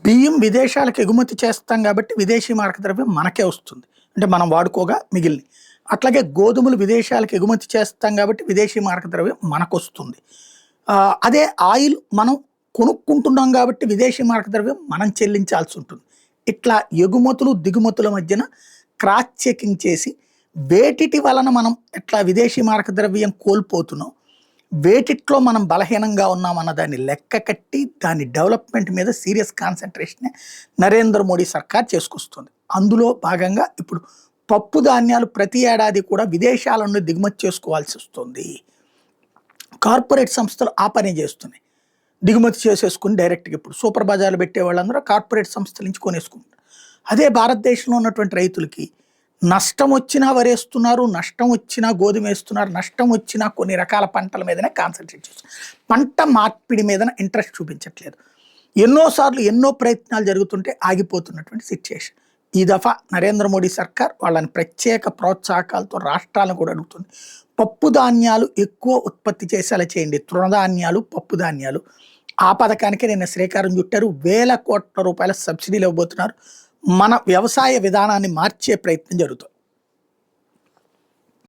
బియ్యం విదేశాలకు ఎగుమతి చేస్తాం కాబట్టి విదేశీ మారక ద్రవ్యం మనకే వస్తుంది. అంటే మనం వాడుకోగా మిగిలినయి. అట్లాగే గోధుమలు విదేశాలకు ఎగుమతి చేస్తాం కాబట్టి విదేశీ మారక ద్రవ్యం మనకొస్తుంది. అదే ఆయిల్ మనం కొనుక్కుంటున్నాం కాబట్టి విదేశీ మారక ద్రవ్యం మనం చెల్లించాల్సి ఉంటుంది. ఇట్లా ఎగుమతులు, దిగుమతుల మధ్యన క్రాస్ చెకింగ్ చేసి వేటిటి వలన మనం ఎట్లా విదేశీ మారక ద్రవ్యం కోల్పోతున్నాం, వేటిట్లో మనం బలహీనంగా ఉన్నామన్న దాన్ని లెక్క కట్టి దాని డెవలప్మెంట్ మీద సీరియస్ కాన్సన్ట్రేషన్ నరేంద్ర మోడీ సర్కార్ చేసుకొస్తుంది. అందులో భాగంగా ఇప్పుడు పప్పు ధాన్యాలు ప్రతి ఏడాది కూడా విదేశాల నుండి దిగుమతి చేసుకోవాల్సి వస్తుంది. కార్పొరేట్ సంస్థలు ఆ పని చేస్తున్నాయి. దిగుమతి చేసేసుకుని డైరెక్ట్గా ఇప్పుడు సూపర్ బజార్లు పెట్టే వాళ్ళందరూ కార్పొరేట్ సంస్థల నుంచి కొనేసుకుంటారు. అదే భారతదేశంలో ఉన్నటువంటి రైతులకి నష్టం వచ్చినా వరేస్తున్నారు, నష్టం వచ్చినా గోధుమ వేస్తున్నారు, నష్టం వచ్చినా కొన్ని రకాల పంటల మీదనే కాన్సన్ట్రేట్ చేస్తున్నారు. పంట మార్పిడి మీద ఇంట్రెస్ట్ చూపించట్లేదు. ఎన్నోసార్లు ఎన్నో ప్రయత్నాలు జరుగుతుంటే ఆగిపోతున్నటువంటి సిచ్యుయేషన్. ఈ దఫా నరేంద్ర మోడీ సర్కార్ వాళ్ళని ప్రత్యేక ప్రోత్సాహకాలతో రాష్ట్రాలను కూడా అడుగుతుంది. పప్పు ధాన్యాలు ఎక్కువ ఉత్పత్తి చేసేలా చేయండి. తృణధాన్యాలు, పప్పు ధాన్యాలు ఆ పథకానికి నిన్న శ్రీకారం చుట్టారు. వేల కోట్ల రూపాయల సబ్సిడీలు ఇవ్వబోతున్నారు. మన వ్యవసాయ విధానాన్ని మార్చే ప్రయత్నం జరుగుతుంది.